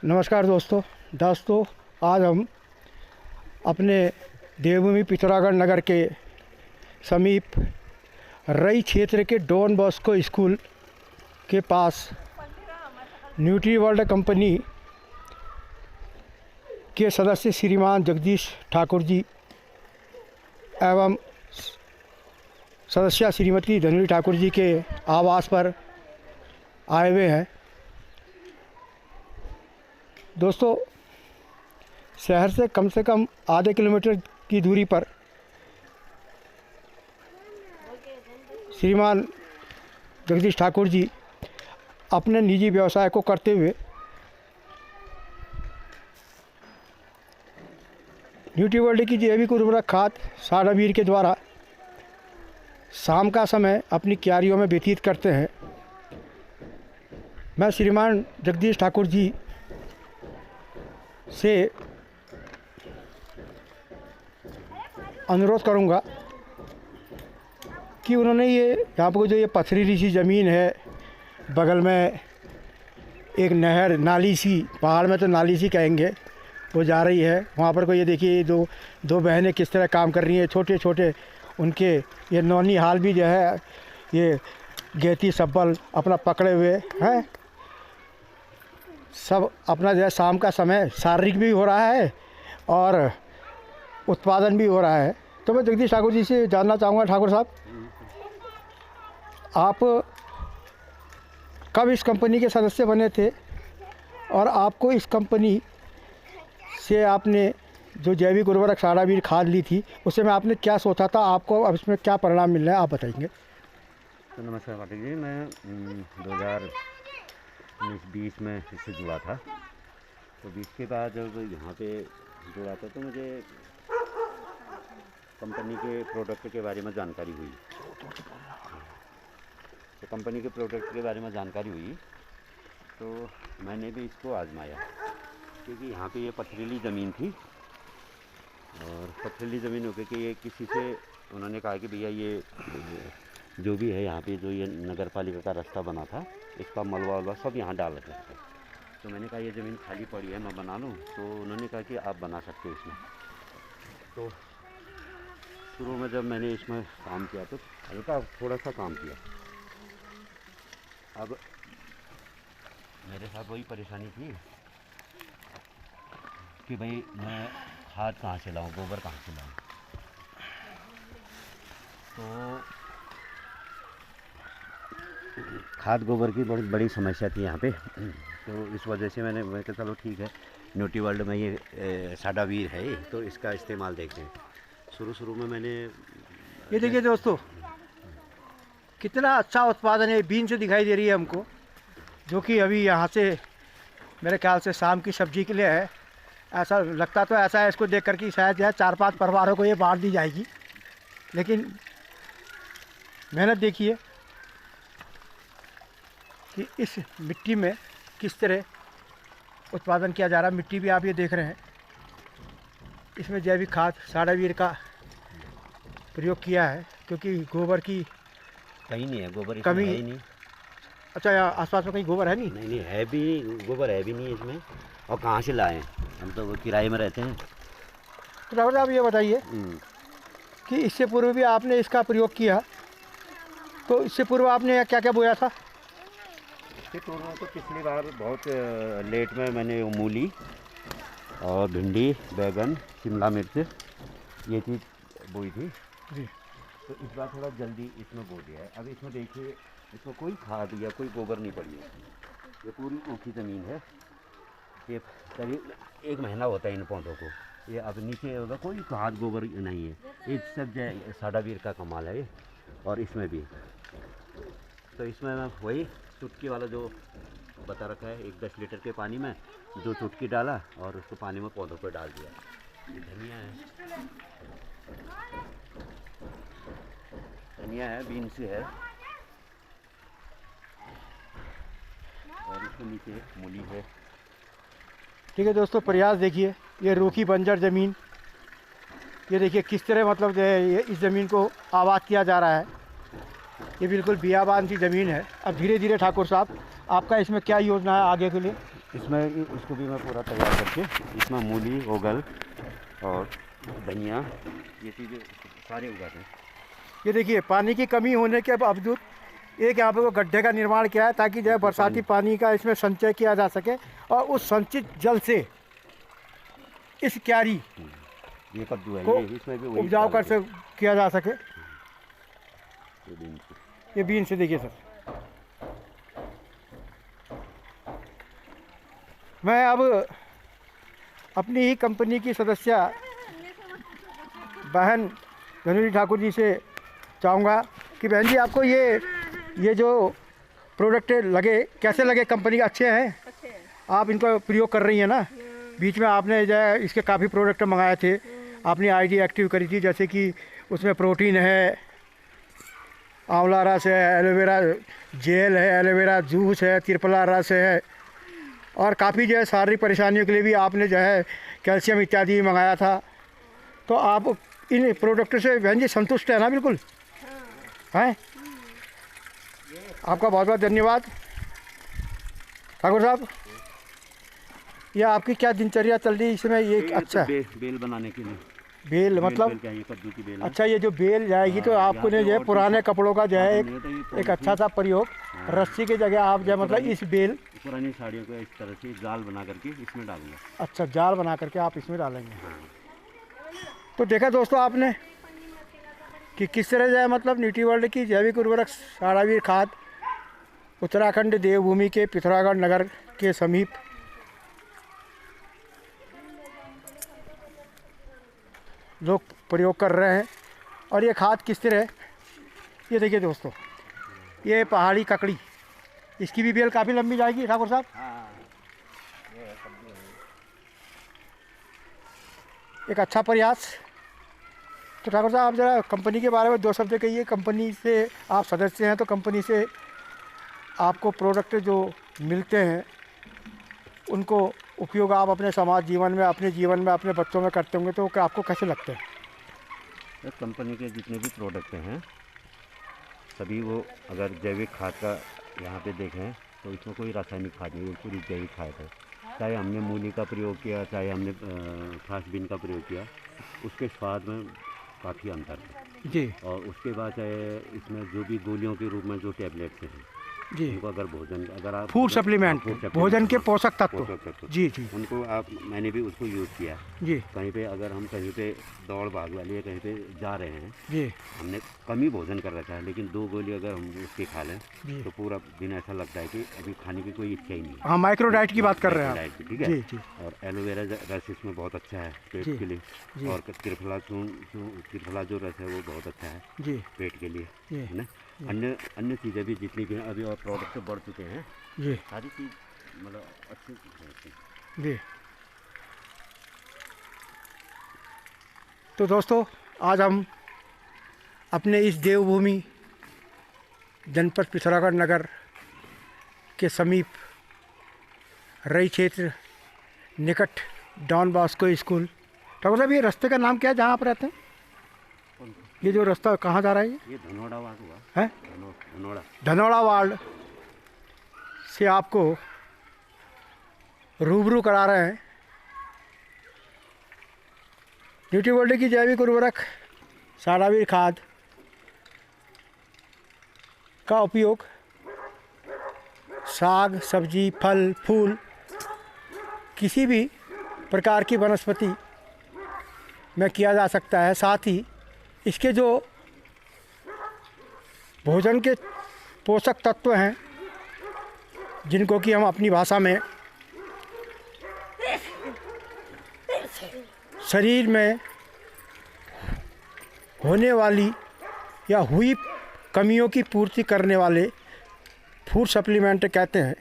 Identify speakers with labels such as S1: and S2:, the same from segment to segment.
S1: नमस्कार दोस्तों आज हम अपने देवभूमि पिथौरागढ़ नगर के समीप रई क्षेत्र के डॉन बॉस्को स्कूल के पास न्यूट्री वर्ल्ड कंपनी के सदस्य श्रीमान जगदीश ठाकुर जी एवं सदस्या श्रीमती धनुरी ठाकुर जी के आवास पर आए हुए हैं। दोस्तों, शहर से कम आधे किलोमीटर की दूरी पर श्रीमान जगदीश ठाकुर जी अपने निजी व्यवसाय को करते हुए न्यूट्री वर्ल्ड की जैविक उर्वरक खाद साडावीर के द्वारा शाम का समय अपनी क्यारियों में व्यतीत करते हैं। मैं श्रीमान जगदीश ठाकुर जी से अनुरोध करूंगा कि उन्होंने यहाँ पर जो ये पथरीली सी ज़मीन है, बगल में एक नहर नाली सी, पहाड़ में तो नाली सी कहेंगे, वो जा रही है। वहाँ पर कोई ये देखिए दो बहनें किस तरह काम कर रही हैं। छोटे छोटे उनके ये नौनी हाल भी जो है ये गेती सब्बल अपना पकड़े हुए हैं। सब अपना जो है शाम का समय शारीरिक भी हो रहा है और उत्पादन भी हो रहा है। तो मैं जगदीश ठाकुर जी से जानना चाहूँगा, ठाकुर साहब, आप कब इस कंपनी के सदस्य बने थे और आपको इस कंपनी से आपने जो जैविक उर्वरक साडावीर खाद ली थी उससे में आपने क्या सोचा था, आपको अब इसमें क्या परिणाम मिल रहा है, आप बताएंगे।
S2: तो नमस्कार पाठक जी, मैं 2019-20 में इससे जुड़ा था। तो 20 के बाद जब यहाँ पे जुड़ा था तो मुझे कंपनी के प्रोडक्ट के बारे में जानकारी हुई। तो कंपनी के प्रोडक्ट के बारे में जानकारी हुई तो मैंने भी इसको आजमाया, क्योंकि यहाँ पे ये पथरीली ज़मीन थी और पथरीली ज़मीन होकर के ये किसी से उन्होंने कहा कि भैया ये जो भी है यहाँ पे जो ये नगर पालिका का रास्ता बना था इसका मलबा वलबा सब यहाँ डाल रखा है। तो मैंने कहा ये ज़मीन खाली पड़ी है, मैं बना लूँ। तो उन्होंने कहा कि आप बना सकते हो इसमें। तो शुरू में जब मैंने इसमें काम किया तो हल्का थोड़ा सा काम किया। अब मेरे साथ वही परेशानी थी कि भाई मैं खाद कहाँ से लाऊं, गोबर कहाँ से लाऊं। तो खाद गोबर की बहुत बड़ी समस्या थी यहाँ पे। तो इस वजह से मैं कहा चलो ठीक है, न्यूट्री वर्ल्ड में ये साडावीर है तो इसका इस्तेमाल देखते हैं। शुरू में मैंने
S1: ये देखिए दोस्तों, कितना अच्छा उत्पादन है। बीन से दिखाई दे रही है हमको, जो कि अभी यहाँ से मेरे ख्याल से शाम की सब्जी के लिए है। ऐसा लगता तो ऐसा है इसको देख कर कि शायद यह 4-5 परिवारों को ये बांट दी जाएगी, लेकिन मेहनत देखिए कि इस मिट्टी में किस तरह उत्पादन किया जा रहा है। मिट्टी भी आप ये देख रहे हैं, इसमें जैविक खाद साडावीर का प्रयोग किया है, क्योंकि गोबर की
S2: कहीं नहीं है, गोबर
S1: कमी
S2: है ही नहीं।
S1: अच्छा, यहाँ आसपास में कहीं गोबर है नहीं?
S2: नहीं है भी, गोबर है भी नहीं इसमें। और कहाँ से लाएं, हम तो किराए में रहते हैं।
S1: तो डॉक्टर साहब ये बताइए कि इससे पूर्व भी आपने इसका प्रयोग किया, तो इससे पूर्व आपने क्या क्या बोया था?
S2: इससे पूर्व तो पिछली बार बहुत लेट में मैंने मूली और भिंडी, बैगन, शिमला मिर्च ये चीज़ बोई थी
S1: जी।
S2: तो इस बार थोड़ा जल्दी इसमें बो दिया है। अब इसमें देखिए, इसमें कोई खाद या कोई गोबर नहीं पड़ी है। ये पूरी ऊँची ज़मीन है। ये करीब 1 महीना होता है इन पौधों को। ये अब नीचे होगा, कोई खाद गोबर नहीं है। ये सब जो साडावीर का कमाल है ये। और इसमें भी तो इसमें मैं वही चुटकी वाला जो बता रखा है, 10 लीटर के पानी में 2 चुटकी डाला और उसको पानी में पौधों पर डाल दिया। धनिया है, बीन्स है और इसके नीचे मूली है।
S1: ठीक है दोस्तों, प्रयास देखिए। ये रूखी बंजर ज़मीन, ये देखिए किस तरह मतलब जो है ये इस ज़मीन को आबाद किया जा रहा है। ये बिल्कुल बियाबान की ज़मीन है। अब धीरे धीरे ठाकुर साहब, आपका इसमें क्या योजना है आगे के लिए?
S2: इसमें इसको भी मैं पूरा तैयार करके इसमें मूली, ओगल और धनिया ये चीज़ें सारे उगाते हैं।
S1: ये देखिए पानी की कमी होने के बावजूद एक यहाँ पे वो गड्ढे का निर्माण किया है ताकि जो है बरसाती पानी का इसमें संचय किया जा सके और उस संचित जल से इस क्यारी
S2: ये कद्दू है,
S1: को
S2: ये इसमें भी वही
S1: उपजाऊ कर से किया जा सके।
S2: ये बीन्स।
S1: ये बीन से देखिए सर, मैं अब अपनी ही कंपनी की सदस्य बहन धनुरी ठाकुर जी से चाहूँगा कि बहन जी आपको ये जो प्रोडक्ट लगे कैसे लगे, कंपनी के अच्छे हैं? आप इनको प्रयोग कर रही हैं ना? बीच में आपने जो है इसके काफ़ी प्रोडक्ट मंगाए थे, आपने आईडी एक्टिव करी थी, जैसे कि उसमें प्रोटीन है, आंवला रस है, एलोवेरा जेल है, एलोवेरा जूस है, त्रिफला रस है और काफ़ी जो है शारीरिक परेशानियों के लिए भी आपने जो है कैल्शियम इत्यादि मंगाया था। तो आप इन प्रोडक्ट से बहन जी संतुष्ट है ना? बिल्कुल हैं। आपका बहुत बहुत धन्यवाद ठाकुर साहब। यह आपकी क्या दिनचर्या चल रही है इसमें? ये अच्छा है
S2: बेल बनाने के लिए।
S1: बेल मतलब
S2: बेल क्या है? ये कद्दू की बेल है।
S1: अच्छा, ये जो बेल जाएगी तो आपको ने जो है पुराने कपड़ों का जो है एक अच्छा सा प्रयोग, रस्सी की जगह आप जो है मतलब इस बेल
S2: पुरानी साड़ियों को इस तरह से जाल बना करके इसमें डालूंगा।
S1: अच्छा, जाल बना करके आप इसमें डालेंगे। तो देखा दोस्तों आपने कि किस तरह जो है मतलब न्यूट्रीवर्ल्ड की जैविक उर्वरक सारावीर खाद उत्तराखंड देवभूमि के पिथौरागढ़ नगर के समीप लोग प्रयोग कर रहे हैं। और ये खाद किस तरह है, ये देखिए दोस्तों, ये पहाड़ी ककड़ी, इसकी भी बेल काफ़ी लंबी जाएगी ठाकुर साहब। एक अच्छा प्रयास। तो ठाकुर साहब आप ज़रा कंपनी के बारे में दो शब्द कहिए। कंपनी से आप सदस्य हैं तो कंपनी से आपको प्रोडक्ट जो मिलते हैं उनको उपयोग आप अपने समाज जीवन में, अपने जीवन में, अपने बच्चों में करते होंगे, तो आपको कैसे लगते हैं?
S2: कंपनी के जितने भी प्रोडक्ट हैं सभी वो अगर जैविक खाद का यहाँ पे देखें तो इसमें कोई रासायनिक खाद नहीं है, पूरी जैविक खाद है। चाहे हमने मूली का प्रयोग किया, चाहे हमने फ्रांसबीन का प्रयोग किया, उसके स्वाद में काफ़ी अंतर है
S1: जी।
S2: और उसके बाद चाहे इसमें जो भी गोलियों के रूप में जो टैबलेट्स हैं
S1: जी,
S2: उनको अगर भोजन, अगर आप
S1: फूड सप्लीमेंट, भोजन के पोषक तत्व, जी जी,
S2: उनको आप, मैंने भी उसको यूज़ किया
S1: जी
S2: कहीं पे, अगर हम कहीं पे दौड़ भाग वाली या कहीं पे जा रहे हैं,
S1: जी,
S2: हमने कम ही भोजन कर रखा है, लेकिन 2 गोली अगर हम उसकी खा लें
S1: जी।
S2: तो पूरा दिन ऐसा लगता है कि अभी खाने की कोई इच्छा ही नहीं है।
S1: हाँ, माइक्रो डाइट की बात कर रहे हैं आप।
S2: डाइट की, ठीक है।
S1: जी जी
S2: और एलोवेरा रस इसमें बहुत अच्छा है पेट
S1: जी,
S2: के लिए।
S1: जी।
S2: और त्रिफला जो रस है वो बहुत अच्छा है
S1: जी
S2: पेट के लिए,
S1: जी
S2: है ना। अन्य चीज़ें भी जितनी भी हैं अभी और प्रोडक्ट बढ़ चुके हैं,
S1: जी
S2: सारी चीज़ मतलब अच्छी है।
S1: जी। तो दोस्तों आज हम अपने इस देवभूमि जनपद पिथौरागढ़ नगर के समीप रई क्षेत्र निकट डॉन बॉस्को स्कूल। ठाकुर साहब ये रास्ते का नाम क्या है जहाँ आप रहते हैं? ये जो रास्ता कहाँ जा रहा है
S2: ये धनौड़ा वार्ड हुआ
S1: है?
S2: धनौड़ा
S1: धनौड़ा वार्ड से आपको रूबरू करा रहे हैं। न्यूट्रीवर्ल्ड की जैविक उर्वरक सारावीर खाद का उपयोग साग, सब्जी, फल, फूल, किसी भी प्रकार की वनस्पति में किया जा सकता है। साथ ही इसके जो भोजन के पोषक तत्व हैं जिनको कि हम अपनी भाषा में शरीर में होने वाली या हुई कमियों की पूर्ति करने वाले फूड सप्लीमेंट कहते हैं,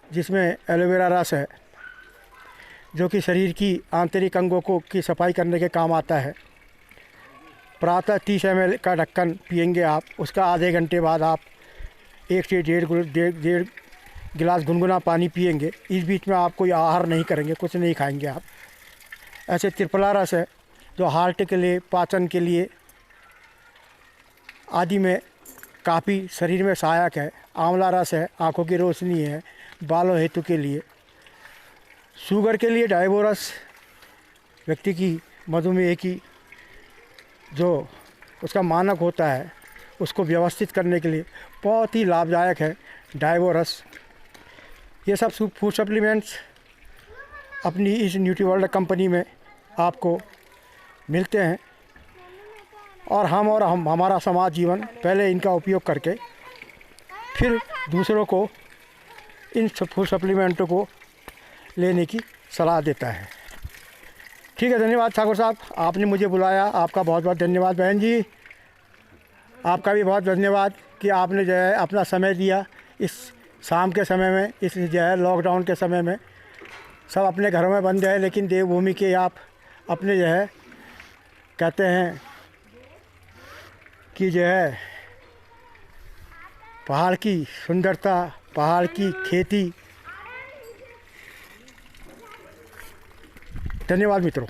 S1: जिसमें एलोवेरा रस है जो कि शरीर की आंतरिक अंगों को की सफाई करने के काम आता है। प्रातः 30 ml का ढक्कन पिएंगे आप, उसका आधे घंटे बाद आप 1 से 1.5 गिलास गुनगुना पानी पिएंगे। इस बीच में आप कोई आहार नहीं करेंगे, कुछ नहीं खाएंगे आप। ऐसे त्रिफला रस है जो हार्ट के लिए, पाचन के लिए आदि में काफ़ी शरीर में सहायक है। आंवला रस है, आँखों की रोशनी है। बालों हेतु के लिए। शुगर के लिए डायबोरस व्यक्ति की मधुमेह की जो उसका मानक होता है उसको व्यवस्थित करने के लिए बहुत ही लाभदायक है डायबोरस। ये सब फूड सप्लीमेंट्स अपनी इस न्यूट्रीवर्ल्ड कंपनी में आपको मिलते हैं और हमारा समाज जीवन पहले इनका उपयोग करके फिर दूसरों को इन फूड सप्लीमेंटों को लेने की सलाह देता है। ठीक है, धन्यवाद ठाकुर साहब, आपने मुझे बुलाया, आपका बहुत बहुत धन्यवाद। बहन जी, आपका भी बहुत धन्यवाद कि आपने जो है अपना समय दिया इस शाम के समय में, इस जो है लॉकडाउन के समय में सब अपने घरों में बंद है, लेकिन देवभूमि के आप अपने जो है कहते हैं कि जो है पहाड़ की सुंदरता, पहाड़ की खेती। धन्यवाद मित्रों।